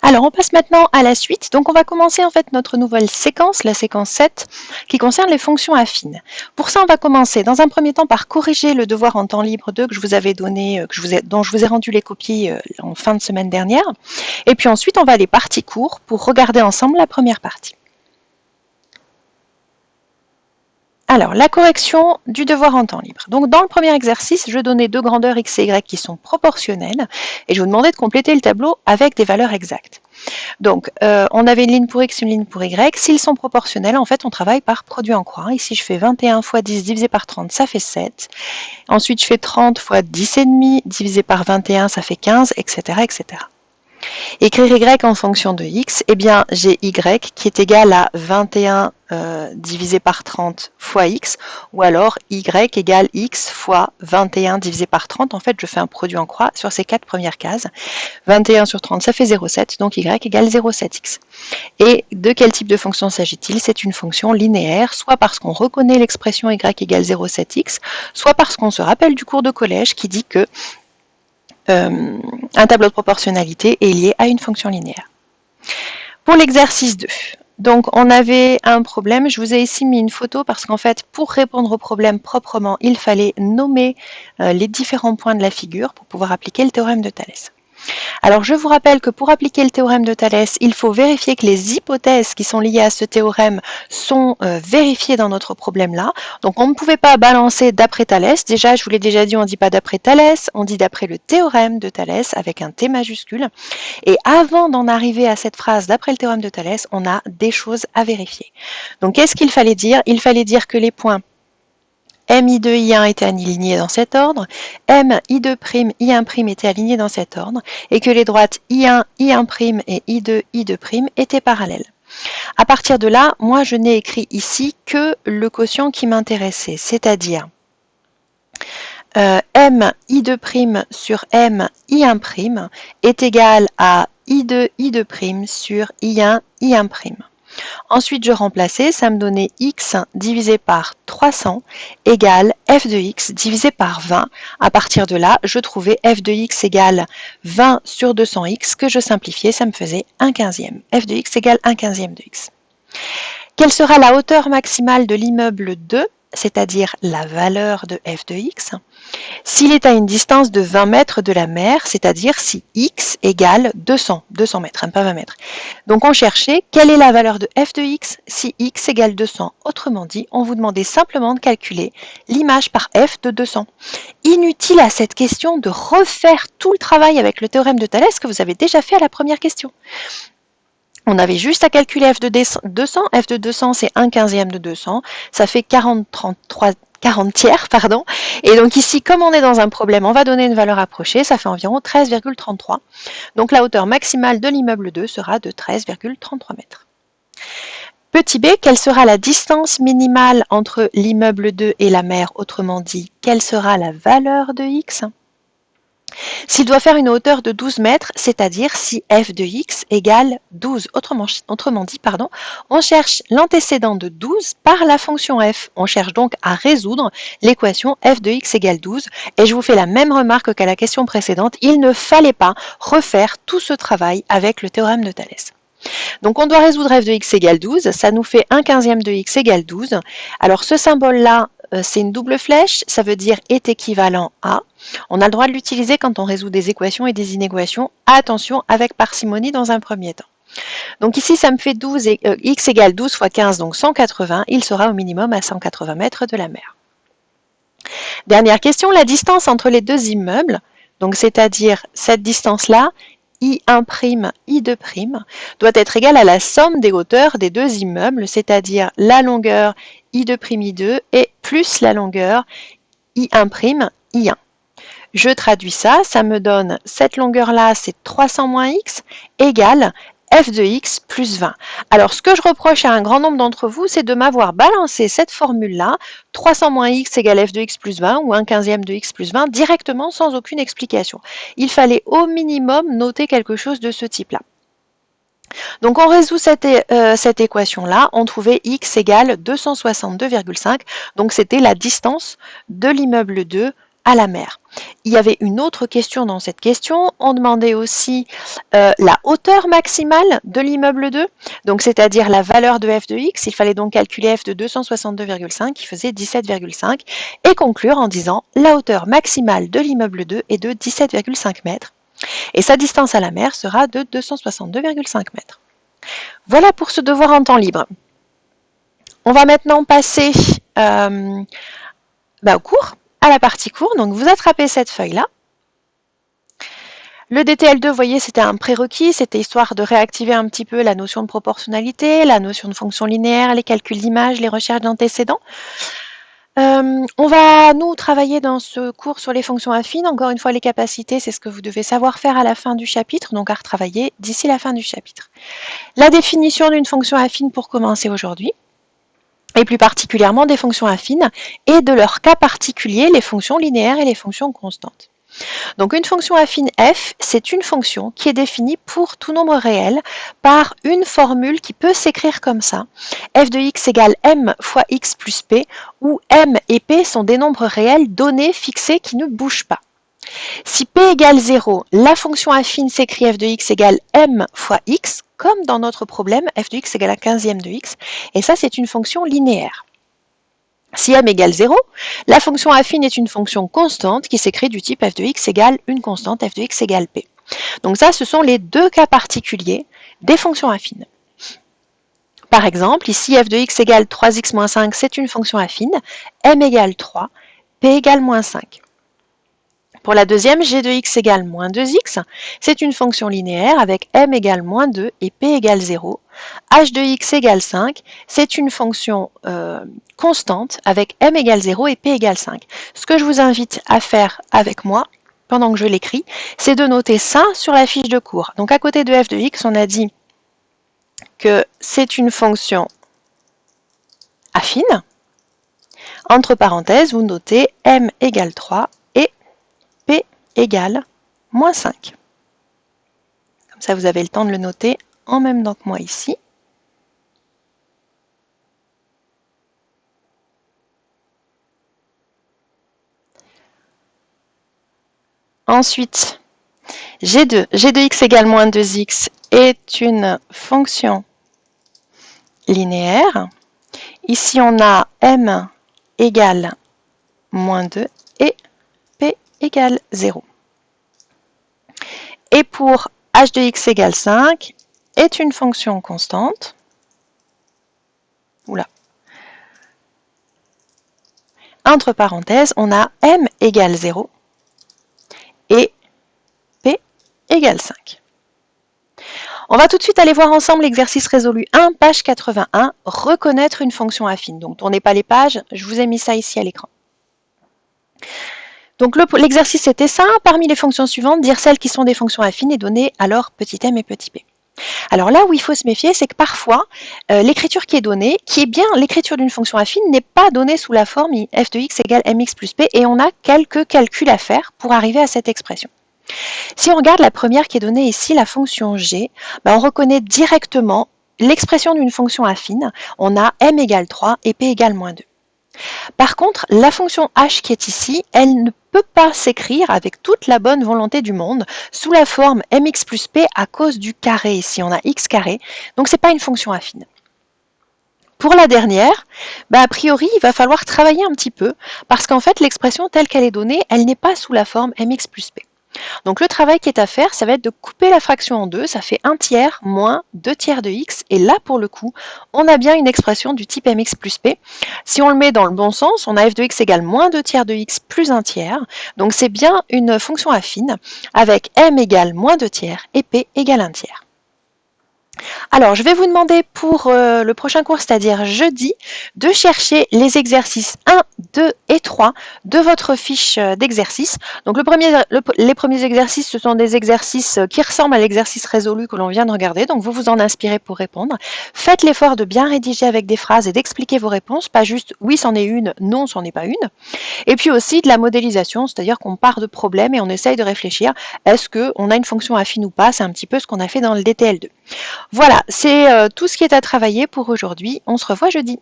Alors, on passe maintenant à la suite. Donc, on va commencer en fait notre nouvelle séquence, la séquence 7, qui concerne les fonctions affines. Pour ça, on va commencer dans un premier temps par corriger le devoir en temps libre 2 que je vous avais donné, dont je vous ai rendu les copies en fin de semaine dernière. Et puis ensuite, on va aller partie cours pour regarder ensemble la première partie. Alors, la correction du devoir en temps libre. Donc, dans le premier exercice, je donnais deux grandeurs x et y qui sont proportionnelles et je vous demandais de compléter le tableau avec des valeurs exactes. Donc, on avait une ligne pour x, une ligne pour y. S'ils sont proportionnels, en fait, on travaille par produit en croix. Ici, je fais 21 fois 10 divisé par 30, ça fait 7. Ensuite, je fais 30 fois 10,5 divisé par 21, ça fait 15, etc., etc. Écrire y en fonction de x, eh bien j'ai y qui est égal à 21 divisé par 30 fois x, ou alors y égale x fois 21 divisé par 30. En fait, je fais un produit en croix sur ces quatre premières cases. 21 sur 30, ça fait 0,7, donc y égale 0,7x. Et de quel type de fonction s'agit-il? C'est une fonction linéaire, soit parce qu'on reconnaît l'expression y égale 0,7x, soit parce qu'on se rappelle du cours de collège qui dit que un tableau de proportionnalité est lié à une fonction linéaire. Pour l'exercice 2, donc on avait un problème, je vous ai ici mis une photo parce qu'en fait pour répondre au problème proprement, il fallait nommer les différents points de la figure pour pouvoir appliquer le théorème de Thalès. Alors je vous rappelle que pour appliquer le théorème de Thalès, il faut vérifier que les hypothèses qui sont liées à ce théorème sont vérifiées dans notre problème-là. Donc on ne pouvait pas balancer d'après Thalès. Déjà, je vous l'ai déjà dit, on ne dit pas d'après Thalès, on dit d'après le théorème de Thalès avec un T majuscule. Et avant d'en arriver à cette phrase d'après le théorème de Thalès, on a des choses à vérifier. Donc qu'est-ce qu'il fallait dire? Il fallait dire que les points MI2, I1 étaient alignés dans cet ordre, M, I2', I1' étaient alignés dans cet ordre, et que les droites I1, I1' et I2, I2' étaient parallèles. À partir de là, moi je n'ai écrit ici que le quotient qui m'intéressait, c'est-à-dire M, I2' sur M, I1' est égal à I2, I2' sur I1, I1'. Ensuite, je remplaçais, ça me donnait x divisé par 300 égale f de x divisé par 20. À partir de là, je trouvais f de x égale 20 sur 200x, que je simplifiais, ça me faisait 1/15. f de x égale 1/15 de x. Quelle sera la hauteur maximale de l'immeuble 2, c'est-à-dire la valeur de f de x, s'il est à une distance de 20 mètres de la mer, c'est-à-dire si x égale 200 mètres, pas 20 mètres. Donc on cherchait quelle est la valeur de f de x si x égale 200. Autrement dit, on vous demandait simplement de calculer l'image par f de 200. Inutile à cette question de refaire tout le travail avec le théorème de Thalès que vous avez déjà fait à la première question. On avait juste à calculer f de 200. F de 200, c'est 1/15 de 200. Ça fait 40 tiers, pardon. Et donc ici, comme on est dans un problème, on va donner une valeur approchée. Ça fait environ 13,33. Donc la hauteur maximale de l'immeuble 2 sera de 13,33 mètres. Petit b, quelle sera la distance minimale entre l'immeuble 2 et la mer? Autrement dit, quelle sera la valeur de x? S'il doit faire une hauteur de 12 mètres, c'est-à-dire si f de x égale 12. Autrement dit, on cherche l'antécédent de 12 par la fonction f. On cherche donc à résoudre l'équation f de x égale 12. Et je vous fais la même remarque qu'à la question précédente, il ne fallait pas refaire tout ce travail avec le théorème de Thalès. Donc on doit résoudre f de x égale 12, ça nous fait 1/15 de x égale 12. Alors ce symbole-là, c'est une double flèche, ça veut dire est équivalent à. On a le droit de l'utiliser quand on résout des équations et des inéquations. Attention, avec parcimonie dans un premier temps. Donc ici, ça me fait 12 et x égale 12 fois 15, donc 180. Il sera au minimum à 180 mètres de la mer. Dernière question, la distance entre les deux immeubles, donc c'est-à-dire cette distance-là, I1', I2', doit être égale à la somme des hauteurs des deux immeubles, c'est-à-dire la longueur I2', I2 et plus la longueur I1', I1. Je traduis ça, ça me donne cette longueur-là, c'est 300 moins x, égale f de x plus 20. Alors, ce que je reproche à un grand nombre d'entre vous, c'est de m'avoir balancé cette formule-là, 300 moins x égale f de x plus 20, ou 1/15 de x plus 20, directement sans aucune explication. Il fallait au minimum noter quelque chose de ce type-là. Donc on résout cette équation-là, on trouvait x égale 262,5, donc c'était la distance de l'immeuble 2 à la mer. Il y avait une autre question dans cette question. On demandait aussi la hauteur maximale de l'immeuble 2, donc c'est-à-dire la valeur de f de x. Il fallait donc calculer f de 262,5 qui faisait 17,5 et conclure en disant la hauteur maximale de l'immeuble 2 est de 17,5 mètres et sa distance à la mer sera de 262,5 mètres. Voilà pour ce devoir en temps libre. On va maintenant passer au cours, à la partie cours. Donc vous attrapez cette feuille-là. Le DTL2, vous voyez, c'était un prérequis, c'était histoire de réactiver un petit peu la notion de proportionnalité, la notion de fonction linéaire, les calculs d'image, les recherches d'antécédents. On va, nous, travailler dans ce cours sur les fonctions affines. Encore une fois, les capacités, c'est ce que vous devez savoir faire à la fin du chapitre, donc à retravailler d'ici la fin du chapitre. La définition d'une fonction affine pour commencer aujourd'hui, et plus particulièrement des fonctions affines, et de leur cas particulier, les fonctions linéaires et les fonctions constantes. Donc une fonction affine f, c'est une fonction qui est définie pour tout nombre réel par une formule qui peut s'écrire comme ça. F de x égale m fois x plus p, où m et p sont des nombres réels donnés, fixés, qui ne bougent pas. Si p égale 0, la fonction affine s'écrit f de x égale m fois x, comme dans notre problème, f de x égale 1/15 de x, et ça c'est une fonction linéaire. Si m égale 0, la fonction affine est une fonction constante qui s'écrit du type f de x égale une constante, f de x égale p. Donc ça, ce sont les deux cas particuliers des fonctions affines. Par exemple, ici, f de x égale 3x moins 5, c'est une fonction affine, m égale 3, p égale moins 5. Pour la deuxième, g de x égale moins 2x, c'est une fonction linéaire avec m égale moins 2 et p égale 0. h de x égale 5, c'est une fonction constante avec m égale 0 et p égale 5. Ce que je vous invite à faire avec moi, pendant que je l'écris, c'est de noter ça sur la fiche de cours. Donc à côté de f de x, on a dit que c'est une fonction affine. Entre parenthèses, vous notez m égale 3 et p égale moins 5. Comme ça, vous avez le temps de le noter en même temps que moi ici. Ensuite, g de x égale moins 2x est une fonction linéaire. Ici, on a m égale moins 2 et p égale 0. Et pour h de x égale 5 est une fonction constante. Oula. Entre parenthèses, on a m égale 0 et p égale 5. On va tout de suite aller voir ensemble l'exercice résolu 1, page 81, reconnaître une fonction affine. Donc, tournez pas les pages, je vous ai mis ça ici à l'écran. Donc, l'exercice était ça. Parmi les fonctions suivantes, dire celles qui sont des fonctions affines et donner alors petit m et petit p. Alors là où il faut se méfier, c'est que parfois, l'écriture qui est donnée, qui est bien l'écriture d'une fonction affine, n'est pas donnée sous la forme f de x égale mx plus p, et on a quelques calculs à faire pour arriver à cette expression. Si on regarde la première qui est donnée ici, la fonction g, on reconnaît directement l'expression d'une fonction affine. On a m égale 3 et p égale moins 2. Par contre, la fonction h qui est ici, elle ne peut pas s'écrire avec toute la bonne volonté du monde sous la forme mx plus p à cause du carré. Ici, on a x carré, donc ce n'est pas une fonction affine. Pour la dernière, a priori, il va falloir travailler un petit peu parce qu'en fait, l'expression telle qu'elle est donnée, elle n'est pas sous la forme mx plus p. Donc le travail qui est à faire, ça va être de couper la fraction en deux, ça fait 1/3 moins 2/3 de x, et là pour le coup, on a bien une expression du type mx plus p. Si on le met dans le bon sens, on a f de x égale moins 2/3 de x plus 1/3, donc c'est bien une fonction affine avec m égale moins 2/3 et p égale 1/3. Alors, je vais vous demander pour le prochain cours, c'est-à-dire jeudi, de chercher les exercices 1, 2 et 3 de votre fiche d'exercice. Donc, les premiers exercices, ce sont des exercices qui ressemblent à l'exercice résolu que l'on vient de regarder. Donc, vous vous en inspirez pour répondre. Faites l'effort de bien rédiger avec des phrases et d'expliquer vos réponses, pas juste « oui, c'en est une »,« non, c'en est pas une ». Et puis aussi de la modélisation, c'est-à-dire qu'on part de problèmes et on essaye de réfléchir, est-ce qu'on a une fonction affine ou pas? C'est un petit peu ce qu'on a fait dans le DTL2. Voilà, c'est tout ce qui est à travailler pour aujourd'hui. On se revoit jeudi.